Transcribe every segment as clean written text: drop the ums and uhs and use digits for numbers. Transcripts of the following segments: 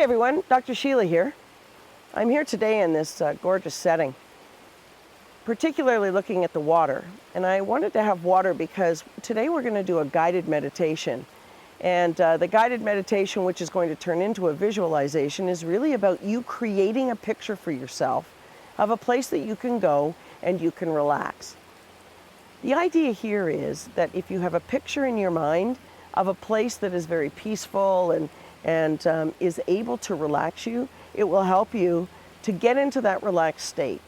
Hi everyone, Dr. Sheila here. I'm here today in this gorgeous setting, particularly looking at the water. And I wanted to have water because today we're going to do a guided meditation. And the guided meditation, which is going to turn into a visualization, is really about you creating a picture for yourself of a place that you can go and you can relax. The idea here is that if you have a picture in your mind of a place that is very peaceful and is able to relax you, it will help you to get into that relaxed state.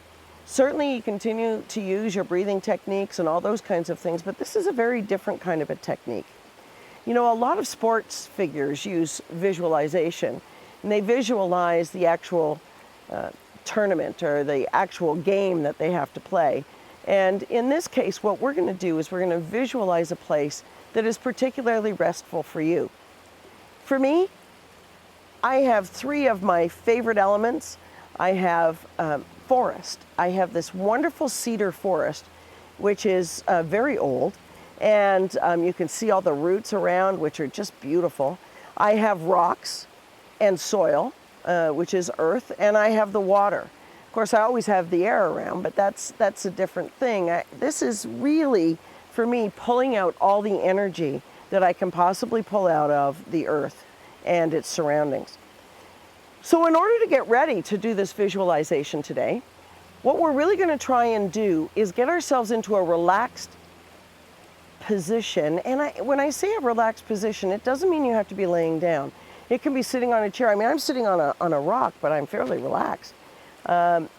Certainly you continue to use your breathing techniques and all those kinds of things, but this is a very different kind of a technique. You know, a lot of sports figures use visualization, and they visualize the actual tournament or the actual game that they have to play. And in this case, what we're going to do is we're going to visualize a place that is particularly restful for you. For me, I have three of my favorite elements. I have forest. I have this wonderful cedar forest, which is very old, and you can see all the roots around, which are just beautiful. I have rocks and soil, which is earth, and I have the water. Of course, I always have the air around, but that's a different thing. This is really, for me, pulling out all the energy that I can possibly pull out of the earth and its surroundings. So in order to get ready to do this visualization today, what we're really going to try and do is get ourselves into a relaxed position. And when I say a relaxed position, it doesn't mean you have to be laying down. It can be sitting on a chair. I mean, I'm sitting on a rock, but I'm fairly relaxed. And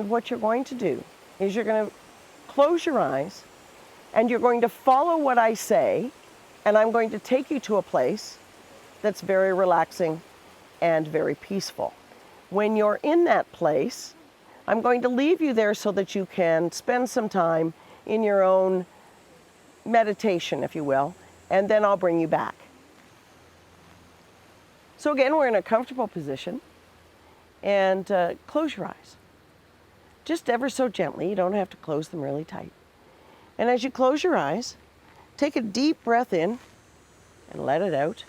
what you're going to do is you're going to close your eyes and you're going to follow what I say, and I'm going to take you to a place that's very relaxing and very peaceful. When you're in that place, I'm going to leave you there so that you can spend some time in your own meditation, if you will, and then I'll bring you back. So again, we're in a comfortable position, and close your eyes. Just ever so gently, you don't have to close them really tight. And as you close your eyes, take a deep breath in and let it out.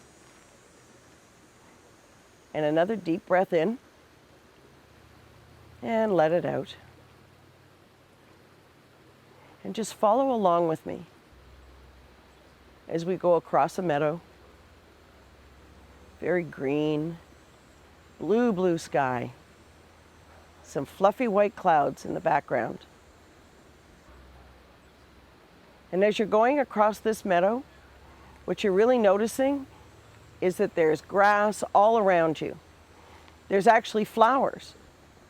And another deep breath in and let it out. And just follow along with me as we go across a meadow. Very green, blue sky. Some fluffy white clouds in the background. And as you're going across this meadow, what you're really noticing is that there's grass all around you. There's actually flowers.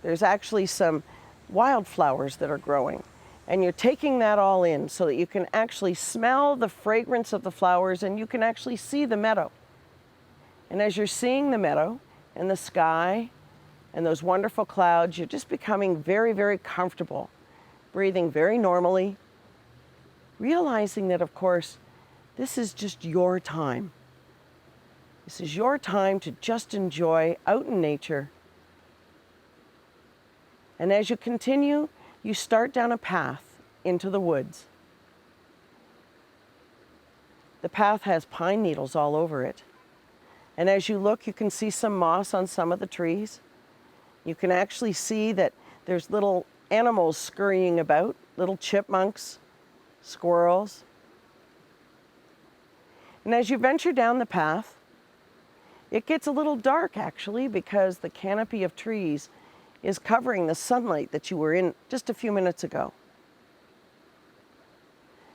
There's actually some wildflowers that are growing. And you're taking that all in so that you can actually smell the fragrance of the flowers and you can actually see the meadow. And as you're seeing the meadow and the sky and those wonderful clouds, you're just becoming very, very comfortable, breathing very normally, realizing that, of course, this is just your time. This is your time to just enjoy out in nature. And as you continue, you start down a path into the woods. The path has pine needles all over it. And as you look, you can see some moss on some of the trees. You can actually see that there's little animals scurrying about, little chipmunks, squirrels. And as you venture down the path, it gets a little dark actually because the canopy of trees is covering the sunlight that you were in just a few minutes ago.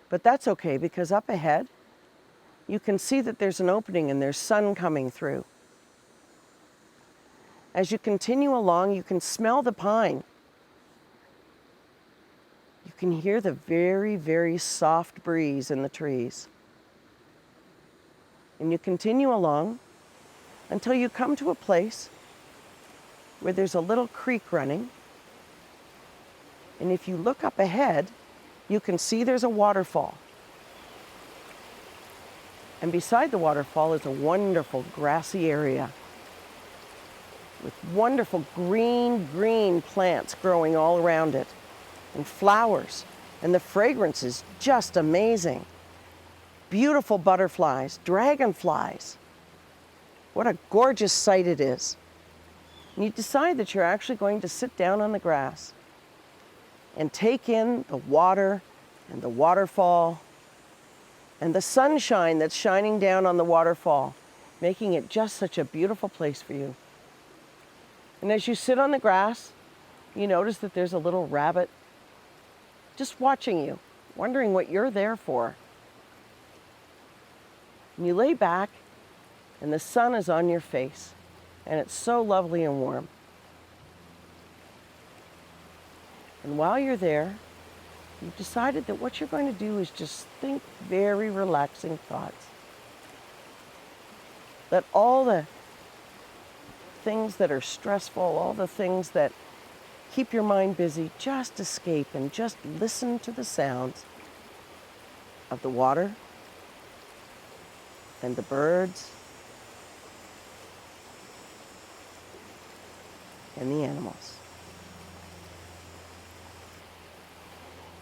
But that's okay because up ahead, you can see that there's an opening and there's sun coming through. As you continue along, you can smell the pine. You can hear the very, very soft breeze in the trees. And you continue along until you come to a place where there's a little creek running. And if you look up ahead, you can see there's a waterfall. And beside the waterfall is a wonderful grassy area with wonderful green plants growing all around it and flowers. And the fragrance is just amazing. Beautiful butterflies, dragonflies. What a gorgeous sight it is. And you decide that you're actually going to sit down on the grass and take in the water and the waterfall and the sunshine that's shining down on the waterfall, making it just such a beautiful place for you. And as you sit on the grass, you notice that there's a little rabbit just watching you, wondering what you're there for. And you lay back, and the sun is on your face, and it's so lovely and warm. And while you're there, you've decided that what you're going to do is just think very relaxing thoughts. Let all the things that are stressful, all the things that keep your mind busy, just escape and just listen to the sounds of the water and the birds and the animals.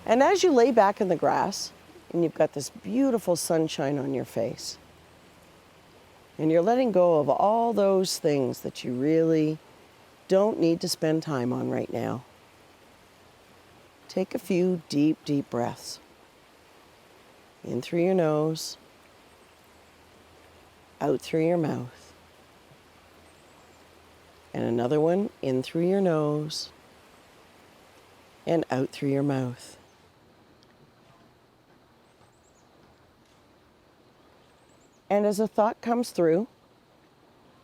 And as you lay back in the grass and you've got this beautiful sunshine on your face, and you're letting go of all those things that you really don't need to spend time on right now, take a few deep, deep breaths. In through your nose, out through your mouth. And another one in through your nose and out through your mouth. And as a thought comes through,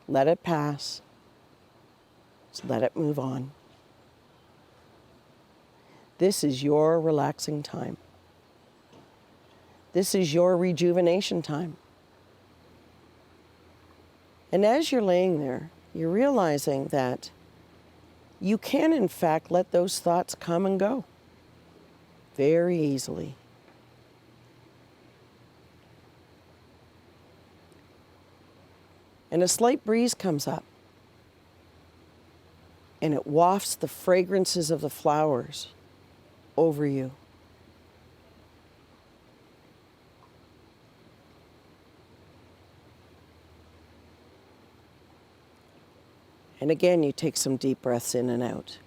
let it pass. Just let it move on. This is your relaxing time. This is your rejuvenation time. And as you're laying there, you're realizing that you can, in fact, let those thoughts come and go very easily. And a slight breeze comes up, and it wafts the fragrances of the flowers over you. And again, you take some deep breaths in and out.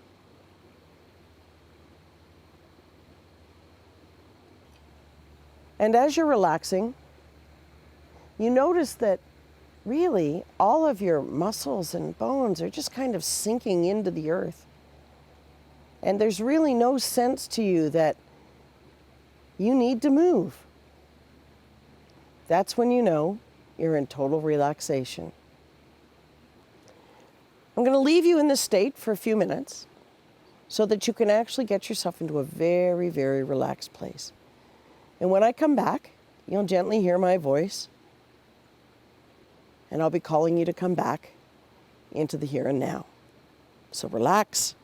And as you're relaxing, you notice that really all of your muscles and bones are just kind of sinking into the earth. And there's really no sense to you that you need to move. That's when you know you're in total relaxation. I'm going to leave you in this state for a few minutes so that you can actually get yourself into a very, very relaxed place. And when I come back, you'll gently hear my voice, and I'll be calling you to come back into the here and now. So relax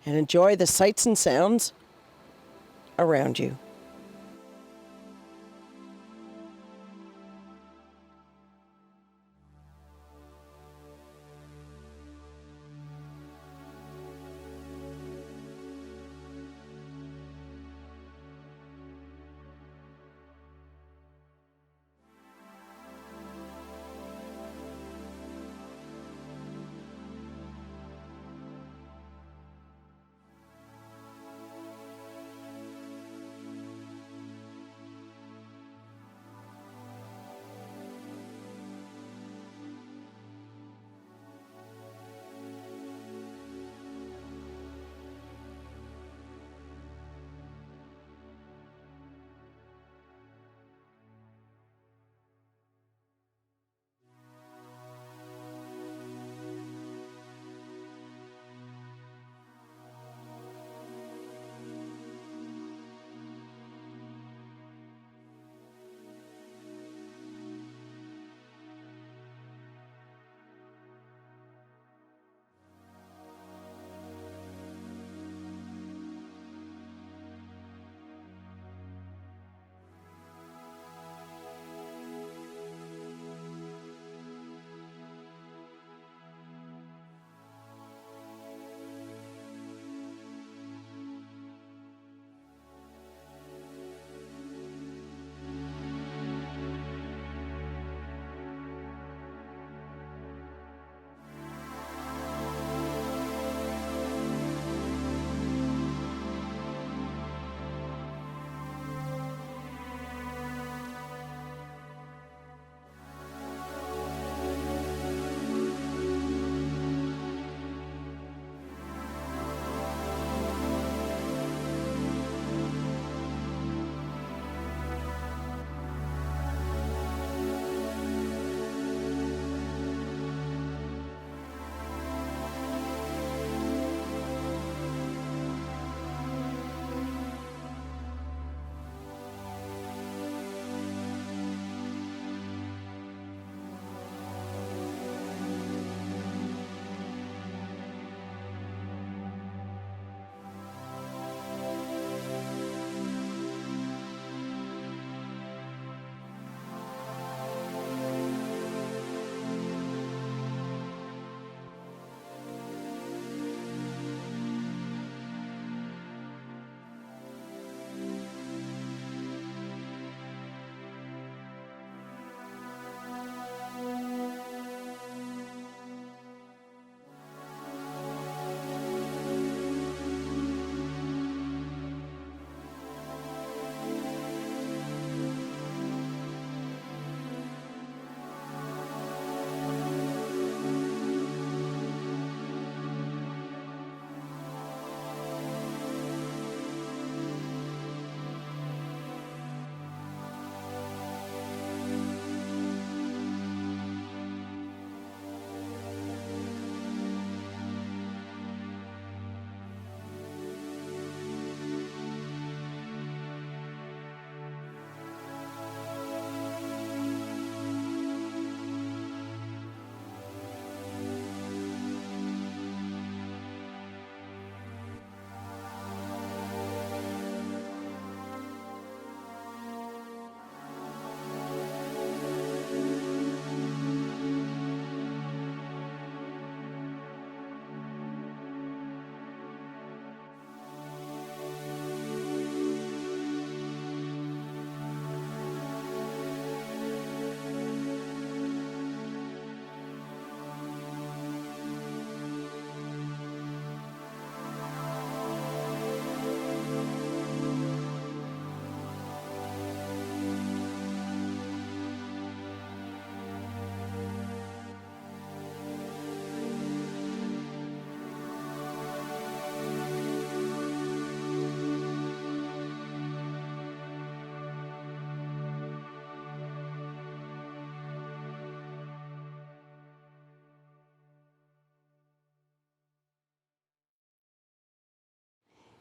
and enjoy the sights and sounds around you.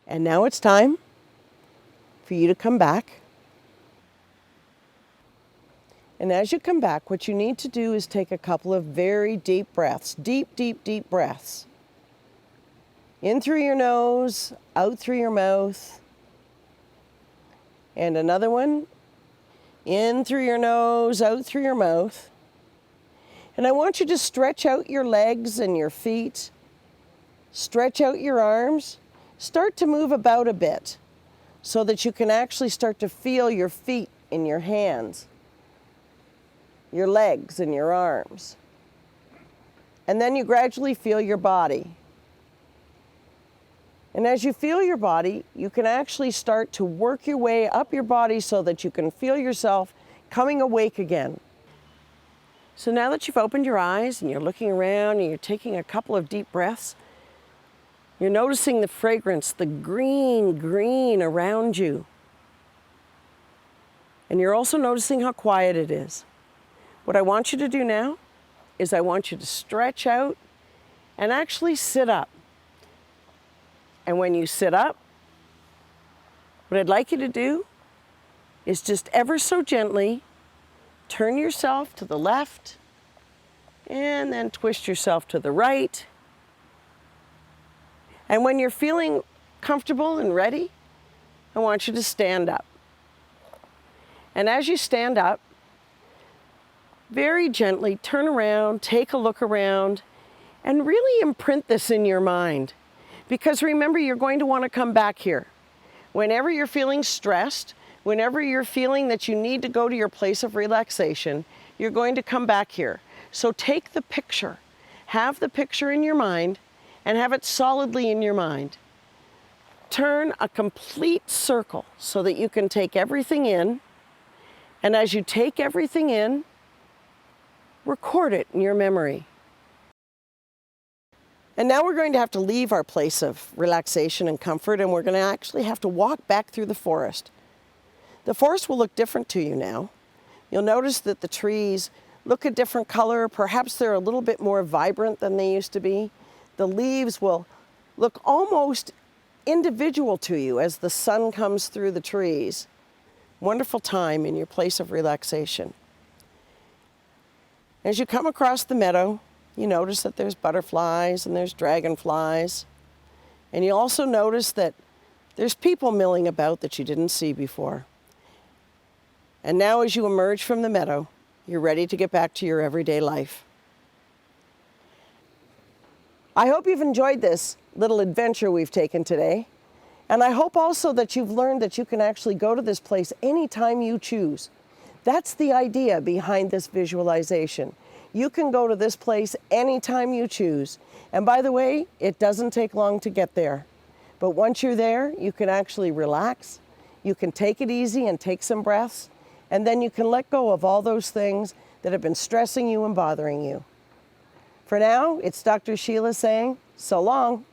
And now it's time for you to come back. And as you come back, what you need to do is take a couple of very deep breaths. Deep, deep, deep breaths. In through your nose, out through your mouth. And another one. In through your nose, out through your mouth. And I want you to stretch out your legs and your feet. Stretch out your arms. Start to move about a bit so that you can actually start to feel your feet in your hands, your legs and your arms. And then you gradually feel your body. And as you feel your body, you can actually start to work your way up your body so that you can feel yourself coming awake again. So now that you've opened your eyes and you're looking around and you're taking a couple of deep breaths, you're noticing the fragrance, the green around you. And you're also noticing how quiet it is. What I want you to do now is I want you to stretch out and actually sit up. And when you sit up, what I'd like you to do is just ever so gently turn yourself to the left and then twist yourself to the right. And when you're feeling comfortable and ready, I want you to stand up. And as you stand up, very gently turn around, take a look around, and really imprint this in your mind. Because remember, you're going to want to come back here. Whenever you're feeling stressed, whenever you're feeling that you need to go to your place of relaxation, you're going to come back here. So take the picture, have the picture in your mind, and have it solidly in your mind. Turn a complete circle so that you can take everything in. And as you take everything in, record it in your memory. And now we're going to have to leave our place of relaxation and comfort, and we're going to actually have to walk back through the forest. The forest will look different to you now. You'll notice that the trees look a different color. Perhaps they're a little bit more vibrant than they used to be. The leaves will look almost individual to you as the sun comes through the trees. Wonderful time in your place of relaxation. As you come across the meadow, you notice that there's butterflies and there's dragonflies. And you also notice that there's people milling about that you didn't see before. And now as you emerge from the meadow, you're ready to get back to your everyday life. I hope you've enjoyed this little adventure we've taken today. And I hope also that you've learned that you can actually go to this place anytime you choose. That's the idea behind this visualization. You can go to this place anytime you choose. And by the way, it doesn't take long to get there. But once you're there, you can actually relax. You can take it easy and take some breaths. And then you can let go of all those things that have been stressing you and bothering you. For now, it's Dr. Sheila saying, so long.